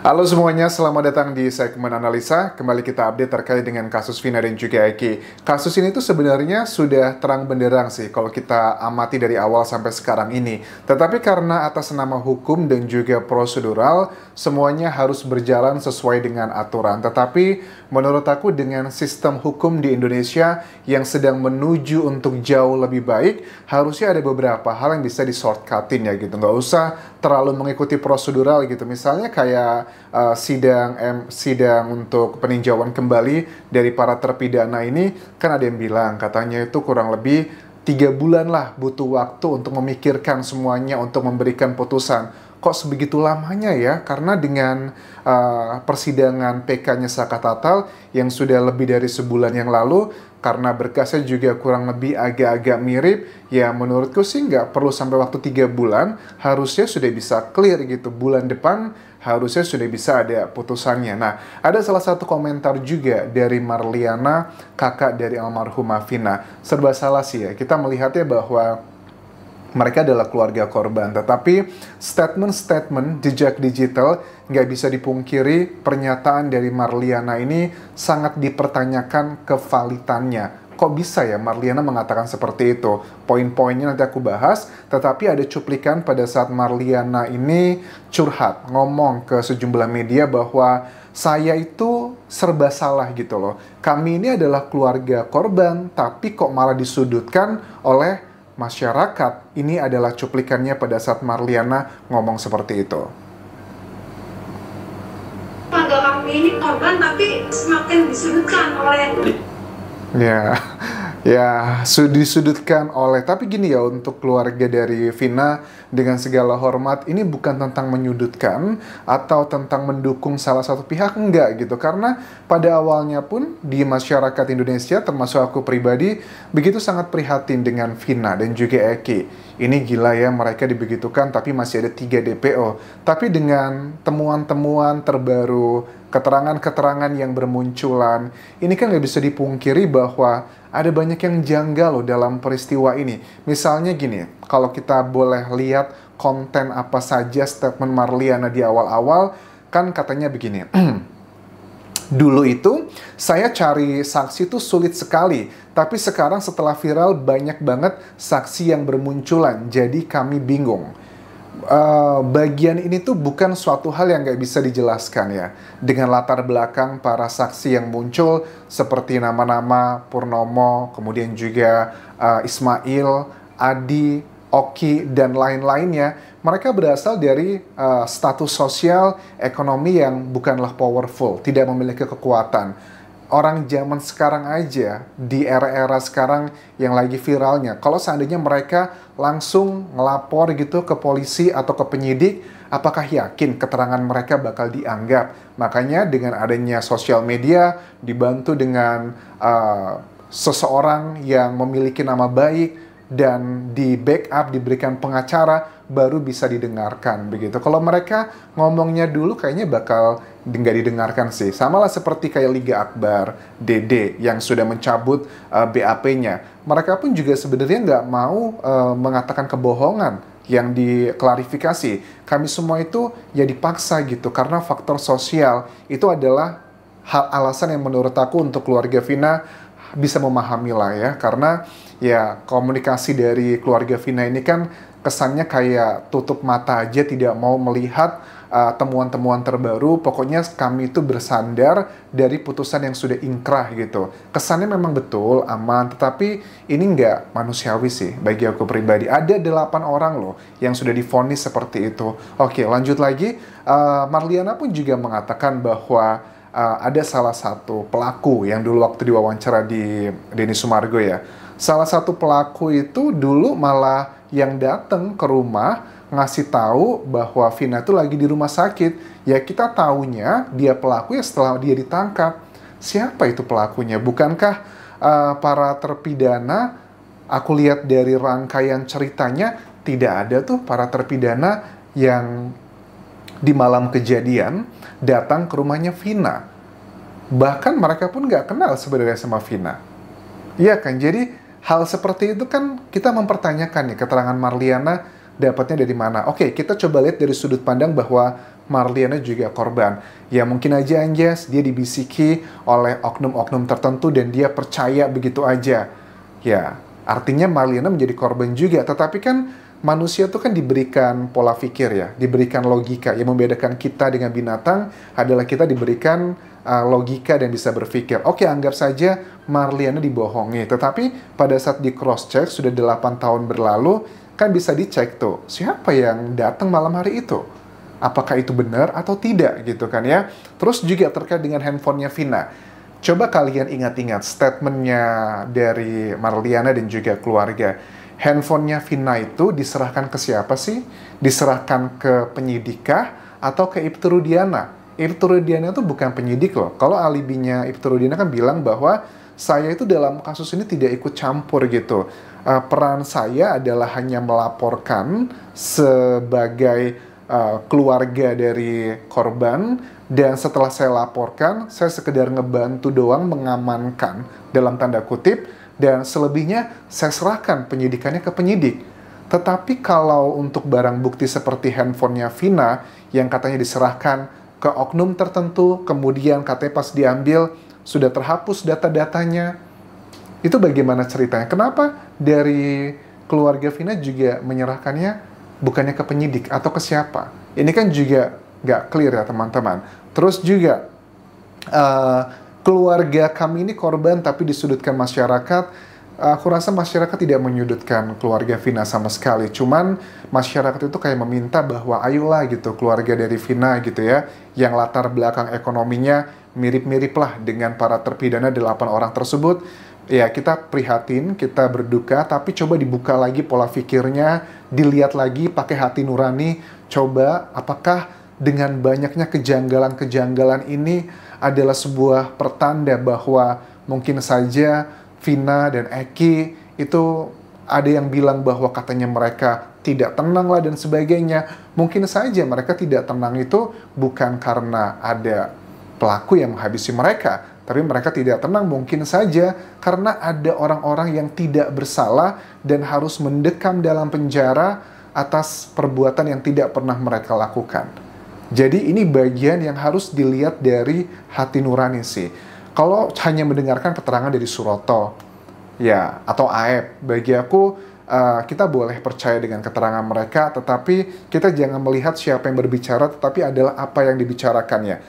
Halo semuanya, selamat datang di segmen analisa. Kembali kita update terkait dengan kasus Vina dan juga Eki. Kasus ini tuh sebenarnya sudah terang benderang sih kalau kita amati dari awal sampai sekarang ini. Tetapi karena atas nama hukum dan juga prosedural, semuanya harus berjalan sesuai dengan aturan. Tetapi menurut aku dengan sistem hukum di Indonesia yang sedang menuju untuk jauh lebih baik, harusnya ada beberapa hal yang bisa di-shortcutin ya gitu. Nggak usah terlalu mengikuti prosedural gitu. Misalnya kayak sidang untuk peninjauan kembali dari para terpidana ini, kan ada yang bilang katanya itu kurang lebih 3 bulan lah butuh waktu untuk memikirkan semuanya untuk memberikan putusan. Kok sebegitu lamanya ya? Karena dengan persidangan PK-nya Saka Tatal yang sudah lebih dari sebulan yang lalu, karena berkasnya juga kurang lebih agak-agak mirip, ya menurutku sih nggak perlu sampai waktu 3 bulan, harusnya sudah bisa clear gitu. Bulan depan harusnya sudah bisa ada putusannya. Nah, ada salah satu komentar juga dari Marliana, kakak dari almarhumah Vina. Serba salah sih ya, kita melihatnya bahwa mereka adalah keluarga korban, tetapi statement-statement jejak digital nggak bisa dipungkiri, pernyataan dari Marliana ini sangat dipertanyakan kevalitannya. Kok bisa ya Marliana mengatakan seperti itu? Poin-poinnya nanti aku bahas, tetapi ada cuplikan pada saat Marliana ini curhat, ngomong ke sejumlah media bahwa saya itu serba salah gitu loh. Kami ini adalah keluarga korban, tapi kok malah disudutkan oleh masyarakat. Ini adalah cuplikannya pada saat Marliana ngomong seperti itu. Keluarga kami ini korban tapi semakin disudutkan oleh Ya, disudutkan oleh, tapi gini ya, untuk keluarga dari Vina, dengan segala hormat, ini bukan tentang menyudutkan atau tentang mendukung salah satu pihak, enggak gitu. Karena pada awalnya pun di masyarakat Indonesia, termasuk aku pribadi, begitu sangat prihatin dengan Vina dan juga Eki. Ini gila ya, mereka dibegitukan tapi masih ada 3 DPO. Tapi dengan temuan-temuan terbaru, keterangan-keterangan yang bermunculan, ini kan nggak bisa dipungkiri bahwa ada banyak yang janggal loh dalam peristiwa ini. Misalnya gini, kalau kita boleh lihat konten apa saja statement Marliana di awal-awal, kan katanya begini. Dulu itu saya cari saksi itu sulit sekali, tapi sekarang setelah viral banyak banget saksi yang bermunculan, jadi kami bingung. Bagian ini tuh bukan suatu hal yang nggak bisa dijelaskan ya. Dengan latar belakang para saksi yang muncul seperti nama-nama Purnomo, kemudian juga Ismail, Adi, Oki, dan lain-lainnya. Mereka berasal dari status sosial ekonomi yang bukanlah powerful, tidak memiliki kekuatan. Orang zaman sekarang aja, di era-era sekarang yang lagi viralnya, kalau seandainya mereka langsung ngelapor gitu ke polisi atau ke penyidik, apakah yakin keterangan mereka bakal dianggap? Makanya dengan adanya sosial media, dibantu dengan seseorang yang memiliki nama baik, dan di backup, diberikan pengacara, baru bisa didengarkan begitu. Kalau mereka ngomongnya dulu kayaknya bakal nggak didengarkan sih. Sama lah seperti kayak Liga Akbar, Dede yang sudah mencabut BAP-nya. Mereka pun juga sebenarnya nggak mau mengatakan kebohongan yang diklarifikasi. Kami semua itu ya dipaksa gitu, karena faktor sosial itu adalah hal alasan yang menurut aku untuk keluarga Vina bisa memahami lah ya, karena ya komunikasi dari keluarga Vina ini kan kesannya kayak tutup mata aja, tidak mau melihat temuan-temuan terbaru. Pokoknya kami itu bersandar dari putusan yang sudah inkrah gitu. Kesannya memang betul aman, tetapi ini nggak manusiawi sih bagi aku pribadi. Ada 8 orang loh yang sudah divonis seperti itu. Oke, lanjut lagi. Marliana pun juga mengatakan bahwa ada salah satu pelaku yang dulu waktu diwawancara di Denny Sumargo ya. Salah satu pelaku itu dulu malah yang datang ke rumah ngasih tahu bahwa Vina itu lagi di rumah sakit. Ya kita taunya dia pelaku ya setelah dia ditangkap. Siapa itu pelakunya? Bukankah para terpidana, aku lihat dari rangkaian ceritanya, tidak ada tuh para terpidana yang di malam kejadian datang ke rumahnya Vina. Bahkan mereka pun nggak kenal sebenarnya sama Vina. Iya kan? Jadi hal seperti itu kan kita mempertanyakan nih, keterangan Marliana dapatnya dari mana. Oke, kita coba lihat dari sudut pandang bahwa Marliana juga korban. Ya mungkin aja Anjas, dia dibisiki oleh oknum-oknum tertentu dan dia percaya begitu aja. Ya, artinya Marliana menjadi korban juga. Tetapi kan manusia itu kan diberikan pola pikir ya, diberikan logika. Yang membedakan kita dengan binatang adalah kita diberikan logika dan bisa berpikir. Oke, anggap saja Marliana dibohongi. Tetapi pada saat di cross check sudah 8 tahun berlalu, kan bisa dicek tuh, siapa yang datang malam hari itu? Apakah itu benar atau tidak gitu kan ya. Terus juga terkait dengan handphonenya Vina. Coba kalian ingat-ingat statementnya dari Marliana dan juga keluarga. Handphonenya Vina itu diserahkan ke siapa sih? Diserahkan ke penyidik kah? Atau ke Ibtu Rudiana? Ibtu Rudiana itu bukan penyidik loh. Kalau alibinya Ibtu Rudiana kan bilang bahwa saya itu dalam kasus ini tidak ikut campur gitu. Peran saya adalah hanya melaporkan sebagai keluarga dari korban, dan setelah saya laporkan, saya sekedar ngebantu doang mengamankan dalam tanda kutip, dan selebihnya saya serahkan penyidikannya ke penyidik. Tetapi kalau untuk barang bukti seperti handphonenya Vina yang katanya diserahkan ke oknum tertentu, kemudian katanya pas diambil sudah terhapus data-datanya, itu bagaimana ceritanya? Kenapa dari keluarga Vina juga menyerahkannya bukannya ke penyidik atau ke siapa? Ini kan juga nggak clear ya teman-teman. Terus juga keluarga kami ini korban tapi disudutkan masyarakat. Aku rasa masyarakat tidak menyudutkan keluarga Vina sama sekali. Cuman masyarakat itu kayak meminta bahwa ayolah gitu keluarga dari Vina gitu ya, yang latar belakang ekonominya mirip-mirip lah dengan para terpidana 8 orang tersebut. Ya, kita prihatin, kita berduka, tapi coba dibuka lagi pola pikirnya, dilihat lagi pakai hati nurani, coba apakah dengan banyaknya kejanggalan-kejanggalan ini adalah sebuah pertanda bahwa mungkin saja Vina dan Eki itu ada yang bilang bahwa katanya mereka tidak tenang lah dan sebagainya. Mungkin saja mereka tidak tenang itu bukan karena ada pelaku yang menghabisi mereka, tapi mereka tidak tenang mungkin saja karena ada orang-orang yang tidak bersalah dan harus mendekam dalam penjara atas perbuatan yang tidak pernah mereka lakukan. Jadi ini bagian yang harus dilihat dari hati nurani sih. Kalau hanya mendengarkan keterangan dari Suroto, ya, atau Aep, bagi aku kita boleh percaya dengan keterangan mereka, tetapi kita jangan melihat siapa yang berbicara, tetapi adalah apa yang dibicarakannya.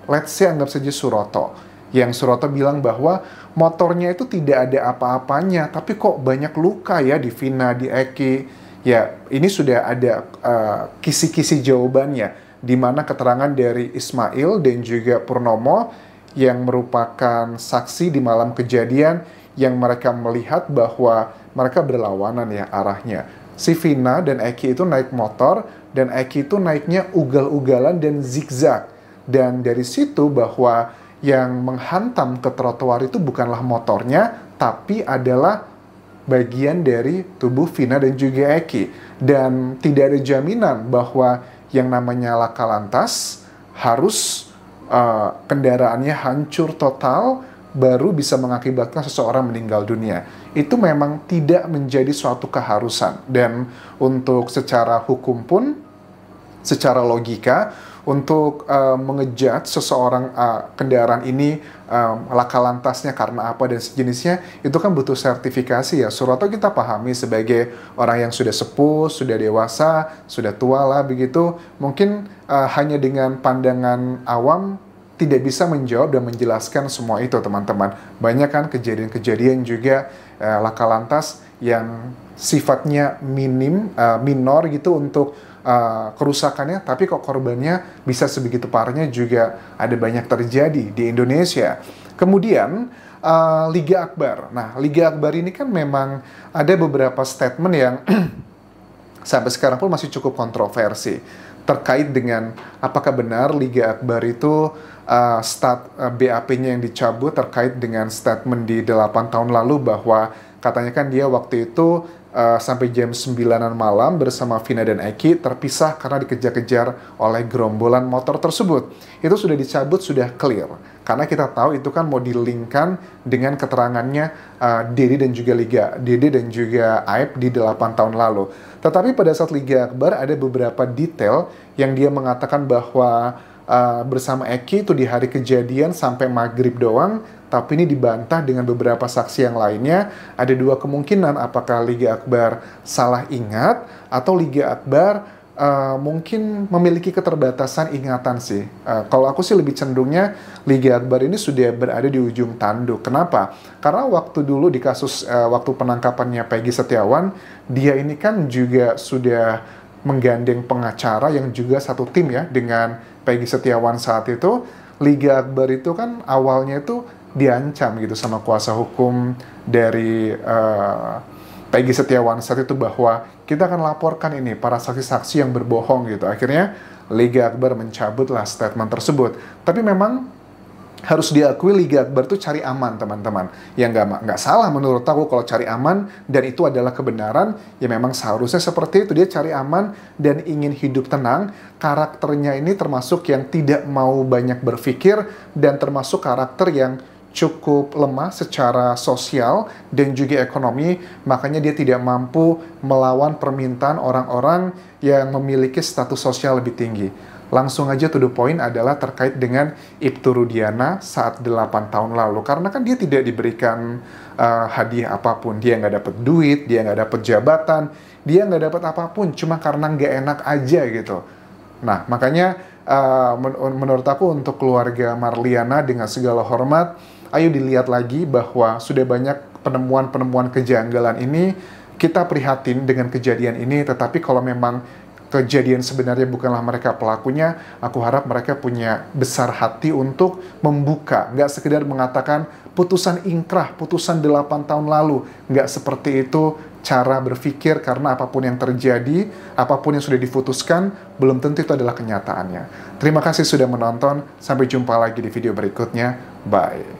Let's say anggap saja Suroto. Yang Suroto bilang bahwa motornya itu tidak ada apa-apanya, tapi kok banyak luka ya di Vina, di Eki. Ya, ini sudah ada kisi-kisi jawabannya, di mana keterangan dari Ismail dan juga Purnomo yang merupakan saksi di malam kejadian, yang mereka melihat bahwa mereka berlawanan ya arahnya. Si Vina dan Eki itu naik motor, dan Eki itu naiknya ugal-ugalan dan zigzag. Dan dari situ bahwa yang menghantam ke trotoar itu bukanlah motornya, tapi adalah bagian dari tubuh Vina dan juga Eki. Dan tidak ada jaminan bahwa yang namanya laka lantas harus kendaraannya hancur total baru bisa mengakibatkan seseorang meninggal dunia. Itu memang tidak menjadi suatu keharusan. Dan untuk secara hukum pun, secara logika, untuk mengejat seseorang kendaraan ini laka lantasnya karena apa dan sejenisnya, itu kan butuh sertifikasi ya. Suroto kita pahami sebagai orang yang sudah sepuh, sudah dewasa, sudah tua lah begitu. Mungkin hanya dengan pandangan awam tidak bisa menjawab dan menjelaskan semua itu teman-teman. Banyak kan kejadian-kejadian juga laka lantas yang sifatnya minor gitu untuk kerusakannya, tapi kok korbannya bisa sebegitu parahnya juga ada banyak terjadi di Indonesia. Kemudian Liga Akbar. Nah, Liga Akbar ini kan memang ada beberapa statement yang sampai sekarang pun masih cukup kontroversi terkait dengan apakah benar Liga Akbar itu BAP-nya yang dicabut terkait dengan statement di 8 tahun lalu bahwa katanya kan dia waktu itu sampai jam 9-an malam bersama Vina dan Eki terpisah karena dikejar-kejar oleh gerombolan motor tersebut. Itu sudah dicabut, sudah clear. Karena kita tahu itu kan mau dilingkan dengan keterangannya Dede dan juga Aib di 8 tahun lalu. Tetapi pada saat Liga Akbar ada beberapa detail yang dia mengatakan bahwa bersama Eki itu di hari kejadian sampai maghrib doang, tapi ini dibantah dengan beberapa saksi yang lainnya. Ada dua kemungkinan, apakah Liga Akbar salah ingat atau Liga Akbar mungkin memiliki keterbatasan ingatan sih. Kalau aku sih lebih cenderungnya Liga Akbar ini sudah berada di ujung tanduk. Kenapa? Karena waktu dulu di kasus waktu penangkapannya Peggy Setiawan, dia ini kan juga sudah menggandeng pengacara yang juga satu tim ya dengan Peggy Setiawan saat itu. Liga Akbar itu kan awalnya itu diancam gitu sama kuasa hukum dari Peggy Setiawan saat itu bahwa kita akan laporkan ini para saksi-saksi yang berbohong gitu. Akhirnya Liga Akbar mencabutlah statement tersebut. Tapi memang harus diakui Liga Akbar itu cari aman teman-teman. Ya nggak salah menurut aku kalau cari aman dan itu adalah kebenaran. Ya memang seharusnya seperti itu, dia cari aman dan ingin hidup tenang. Karakternya ini termasuk yang tidak mau banyak berpikir dan termasuk karakter yang cukup lemah secara sosial dan juga ekonomi, makanya dia tidak mampu melawan permintaan orang-orang yang memiliki status sosial lebih tinggi. Langsung aja to the point adalah terkait dengan Ibtu Rudiana saat 8 tahun lalu. Karena kan dia tidak diberikan hadiah apapun. Dia nggak dapat duit, dia nggak dapat jabatan, dia nggak dapat apapun, cuma karena nggak enak aja gitu. Nah, makanya menurut aku untuk keluarga Marliana dengan segala hormat, ayo dilihat lagi bahwa sudah banyak penemuan-penemuan kejanggalan ini. Kita prihatin dengan kejadian ini, tetapi kalau memang kejadian sebenarnya bukanlah mereka pelakunya, aku harap mereka punya besar hati untuk membuka. Nggak sekedar mengatakan putusan ingkrah, putusan 8 tahun lalu. Nggak seperti itu cara berpikir, karena apapun yang terjadi, apapun yang sudah diputuskan, belum tentu itu adalah kenyataannya. Terima kasih sudah menonton, sampai jumpa lagi di video berikutnya. Bye.